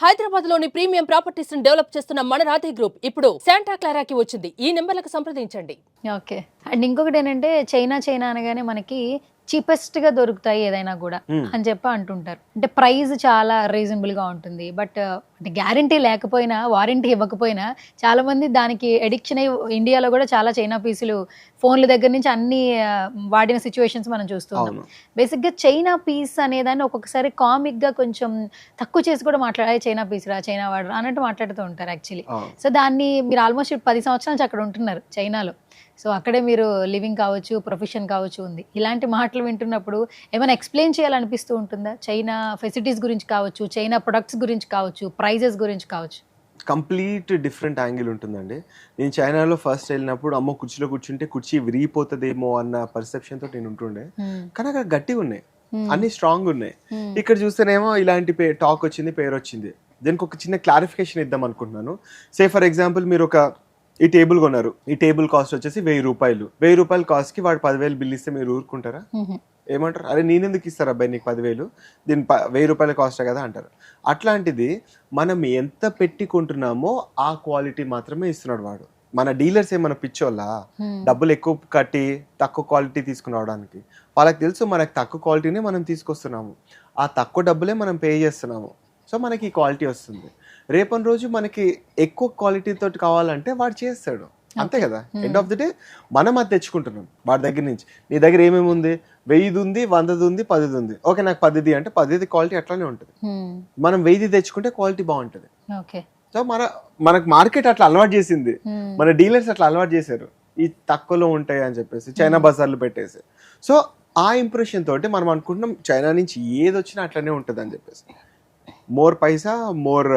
హైదరాబాద్ లోని premium properties ని develop చేస్తున్న మన రాధే గ్రూప్ ఇప్పుడు శాంటా క్లారాకి వచ్చింది. ఈ నెంబర్లకు సంప్రదించండి. ఓకే. అండ్ ఇంకొకటి ఏంటంటే చైనా అనగానే మనకి చీపెస్ట్ గా దొరుకుతాయి ఏదైనా కూడా అని చెప్పి అంటుంటారు. అంటే ప్రైస్ చాలా రీజనబుల్ గా ఉంటుంది. బట్ అంటే గ్యారంటీ లేకపోయినా వారంటీ ఇవ్వకపోయినా చాలా మంది దానికి ఎడిక్షన్ అయ్యి ఇండియాలో కూడా చాలా చైనా పీసులు ఫోన్ల దగ్గర నుంచి అన్ని వాడిన సిచ్యువేషన్స్ మనం చూస్తున్నాం. బేసిక్ గా చైనా పీస్ అనేదాన్ని ఒక్కొక్కసారి కామిక్ గా కొంచెం తక్కువ చేసి కూడా మాట్లాడే చైనా పీస్ రా చైనా వాడరా అన్నట్టు మాట్లాడుతూ ఉంటారు యాక్చువల్లీ. సో దాన్ని మీరు ఆల్మోస్ట్ 10 సంవత్సరాల నుంచి అక్కడ ఉంటున్నారు చైనాలో. సో అక్కడే మీరు లివింగ్ కావచ్చు, ప్రొఫెషన్ కావచ్చు ఉంది. ఇలాంటి మాటలు వింటున్నప్పుడు ఏమైనా ఎక్స్ప్లెయిన్ చేయాలనిపిస్తూ ఉంటుందా? చైనా ఫెసిలిటీస్ గురించి కావచ్చు, చైనా ప్రొడక్ట్స్ గురించి కావచ్చు, ప్రైజెస్ గురించి కావచ్చు. కంప్లీట్ డిఫరెంట్ యాంగిల్ ఉంటుందండి. నేను చైనాలో ఫస్ట్ వెళ్ళినప్పుడు అమ్మ కుర్చీలో కూర్చుంటే కుర్చీ విరిగిపోతుందేమో అన్న పర్సెప్షన్ తో నేను ఉంటుండే. కానీ అక్కడ గట్టిగా ఉన్నాయి, అన్ని స్ట్రాంగ్ ఉన్నాయి. ఇక్కడ చూస్తేనేమో ఇలాంటి టాక్ వచ్చింది, పేరు వచ్చింది. దీనికి ఒక చిన్న క్లారిఫికేషన్ ఇద్దాం అనుకుంటున్నాను. సే ఫర్ ఎగ్జాంపుల్ మీరు ఒక ఈ టేబుల్ కొన్నారు, ఈ టేబుల్ కాస్ట్ వచ్చేసి 1000 రూపాయలు. 1000 రూపాయల కాస్ట్ కి వాడు 10,000 బిల్ ఇస్తే మీరు ఊరుకుంటారా? ఏమంటారు? అరే నేనెందుకు ఇస్తారా అబ్బాయి నీకు 10,000, దీని 1000 రూపాయల కాస్టే కదా అంటారు. అట్లాంటిది మనం ఎంత పెట్టి కొంటున్నామో ఆ క్వాలిటీ మాత్రమే ఇస్తున్నాడు వాడు. మన డీలర్స్ ఏమన్నా పిచ్చోళ్ళ డబ్బులు ఎక్కువ కట్టి తక్కువ క్వాలిటీ తీసుకుని రావడానికి? వాళ్ళకి తెలుసు మనకు తక్కువ క్వాలిటీనే మనం తీసుకొస్తున్నాము, ఆ తక్కువ డబ్బులే మనం పే చేస్తున్నాము. సో మనకి ఈ క్వాలిటీ వస్తుంది. రేపటి రోజు మనకి ఎక్కువ క్వాలిటీ తోటి కావాలంటే వాడు చేస్తాడు, అంతే కదా. ఎండ్ ఆఫ్ ది డే మనం అది తెచ్చుకుంటున్నాం వాడి దగ్గర నుంచి. నీ దగ్గర ఏమేమి ఉంది? 1000 ఉంది, 100 ఉంది, 10 ఉంది. ఓకే నాకు 10 అంటే 10 క్వాలిటీ అట్లానే ఉంటుంది. మనం 1000 తెచ్చుకుంటే క్వాలిటీ బాగుంటుంది. సో మనకు మార్కెట్ అట్లా అలవాటు చేసింది, మన డీలర్స్ అట్లా అలవాటు చేశారు ఈ తక్కువలో ఉంటాయి అని చెప్పేసి చైనా బజార్లు పెట్టేసి. సో ఆ ఇంప్రెషన్ తోటి మనం అనుకుంటున్నాం చైనా నుంచి ఏది వచ్చినా అట్లనే ఉంటుంది అని చెప్పేసి. More Paisa more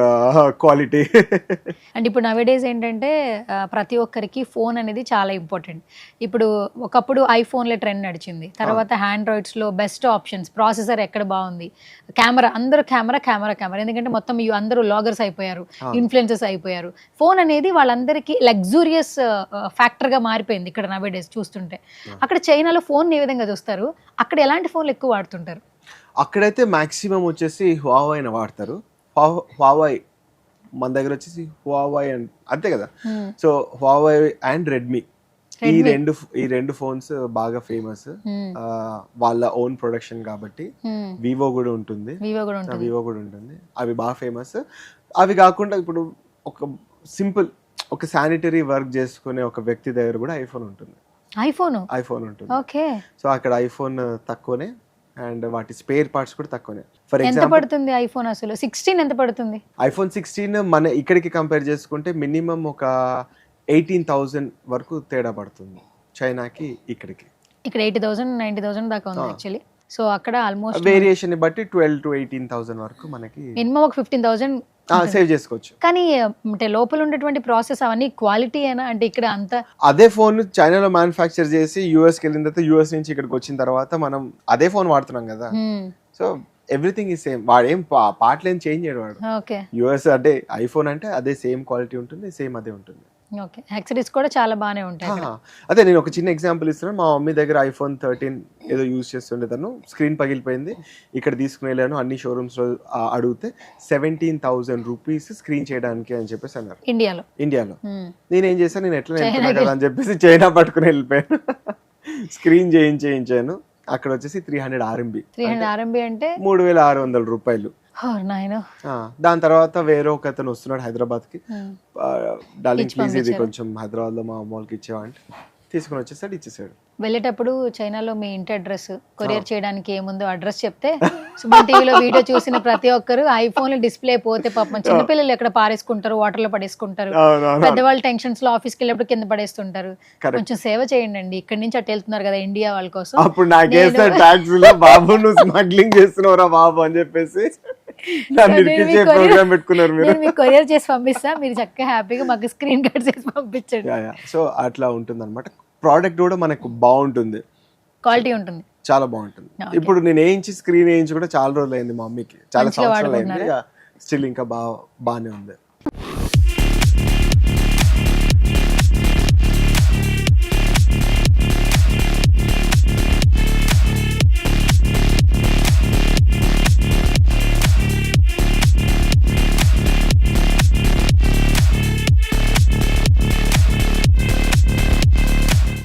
quality. And ఇప్పుడు నవేడేస్ ఏంటంటే ప్రతి ఒక్కరికి ఫోన్ అనేది చాలా ఇంపార్టెంట్. ఇప్పుడు ఒకప్పుడు ఐఫోన్లో ట్రెండ్ నడిచింది, తర్వాత ఆండ్రాయిడ్స్లో బెస్ట్ ఆప్షన్స్, ప్రాసెసర్ ఎక్కడ బాగుంది, కెమెరా, అందరూ కెమెరా. ఎందుకంటే మొత్తం అందరూ లాగర్స్ అయిపోయారు, ఇన్ఫ్లుయెన్సర్స్ అయిపోయారు. ఫోన్ అనేది వాళ్ళందరికీ లగ్జూరియస్ ఫ్యాక్టర్గా మారిపోయింది ఇక్కడ నవేడేస్ చూస్తుంటే. అక్కడ చైనాలో ఫోన్ ఏ విధంగా చూస్తారు? అక్కడ ఎలాంటి ఫోన్లు ఎక్కువ వాడుతుంటారు? అక్కడైతే మాక్సిమం వచ్చేసి హువావైని వాడతారు. హువావై మన దగ్గర వచ్చేసి హువావై అంతే కదా. సో హువావై అండ్ రెడ్మీ, ఈ రెండు ఫోన్స్ బాగా ఫేమస్. వాళ్ళ ఓన్ ప్రొడక్షన్ కాబట్టి. వివో కూడా ఉంటుంది. అవి బాగా ఫేమస్. అవి కాకుండా ఇప్పుడు ఒక సింపుల్ ఒక శానిటరీ వర్క్ చేసుకునే ఒక వ్యక్తి దగ్గర కూడా ఐఫోన్ ఉంటుంది. ఐఫోన్ ఉంటుంది. సో అక్కడ ఐఫోన్ తక్కువనే అండ్ వాటి స్పేర్ పార్ట్స్ కూడా తక్కువనే. ఫర్ ఎగ్జాంపుల్ ఎంత పడుతుంది ఐఫోన్? అసలు 16 ఎంత పడుతుంది? ఐఫోన్ 16 మన ఇక్కడికి కంపేర్ చేసుకుంటే మినిమం ఒక 18,000 వరకు తేడా పడుతుంది చైనాకి ఇక్కడికి. ఇక్కడ 80,000 90,000 దాకా ఉంది యాక్చువల్లీ. సో అక్కడ ఆల్మోస్ట్ వేరియేషన్ ని బట్టి 12,000 to 18,000 వరకు మనకి మినిమం ఒక 15,000 సేవ్ చేసుకోవచ్చు. కానీ అంటే లోపల ఉండేటువంటి ప్రాసెస్ అవన్నీ క్వాలిటీ అయినా అంటే ఇక్కడ అంత అదే ఫోన్ చైనాలో మ్యానుఫ్యాక్చర్ చేసి యూఎస్ కి వెళ్ళిన తర్వాత యూఎస్ నుంచి ఇక్కడికి వచ్చిన తర్వాత మనం అదే ఫోన్ వాడుతున్నాం కదా. సో ఎవ్రీథింగ్ ఈ సేమ్. వాడేం పార్ట్లు ఏం చేంజ్ చేయడు వాడు. యూఎస్ అంటే ఐఫోన్ అంటే అదే సేమ్ క్వాలిటీ ఉంటుంది, సేమ్ అదే ఉంటుంది. ఓకే. యాక్సెసరీస్ కూడా చాలా బాగానే ఉంటాయి. అదే నేను ఒక చిన్న ఎగ్జాంపుల్ ఇస్తున్నాను. మా మమ్మీ దగ్గర ఐఫోన్ 13 ఏదో యూజ్ చేస్తుండే, తను స్క్రీన్ పగిలిపోయింది. ఇక్కడ తీసుకుని వెళ్ళాను, అన్ని షోరూమ్స్ లో అడిగితే 17,000 రూపీస్ స్క్రీన్ చేయడానికి అని చెప్పేసి అన్నారు ఇండియాలో. నేనేం చేశాను, నేను ఎట్లా వెళ్తున్నా కదా అని చెప్పేసి చైనా పట్టుకుని వెళ్ళిపోయాను. స్క్రీన్ చేయించాను. అక్కడ వచ్చేసి 300 RMB అంటే 3,600 రూపాయలు. దాని తర్వాత వేరే ఒక అతను వస్తున్నాడు హైదరాబాద్ కి, డార్లింగ్ ప్లీజ్ ఇది కొంచెం హైదరాబాద్ లో మా అమ్మోళ్ళకి ఇచ్చేవాంటే తీసుకుని వచ్చేసాడు, ఇచ్చేసాడు. వెళ్ళేటప్పుడు చైనాలో మీ ఇంటి అడ్రస్ కొరియర్ చేయడానికి ఏముందో అడ్రస్ చెప్తే సుమన్ టీవీలో వీడియో చూసిన ప్రతి ఒక్కరు ఐఫోన్ డిస్ప్లే పోతే పాపం చిన్నపిల్లలు ఎక్కడ పారేసుకుంటారు, వాటర్ లో పడేసుకుంటారు, పెద్దవాళ్ళు టెన్షన్స్ లో ఆఫీస్కి వెళ్ళినప్పుడు కింద పడేస్తుంటారు. కొంచెం సేవ చేయండి, ఇక్కడ నుంచి అటు వెళ్తున్నారు కదా ఇండియా వాళ్ళ కోసం. అప్పుడు నాకేసాడు టాక్సీలో, బాబు నువ్వు స్మగ్లింగ్ చేస్తున్నావురా బాబు అని చెప్పేసి కొరియర్ చేసి పంపిస్తా, మీరు చక్కగా హ్యాపీగా మాకు స్క్రీన్ గార్డ్ చేసి పంపించండి. సో అట్లా ఉంటుంది అనమాట. ప్రోడక్ట్ కూడా మనకు బాగుంటుంది, క్వాలిటీ ఉంటుంది, చాలా బాగుంటుంది. ఇప్పుడు నేను స్క్రీన్ వేయించి కూడా చాలా రోజులు అయింది, మా మమ్మీకి చాలా సంవత్సరాలు అయింది, స్టిల్ ఇంకా బాగానే ఉంది.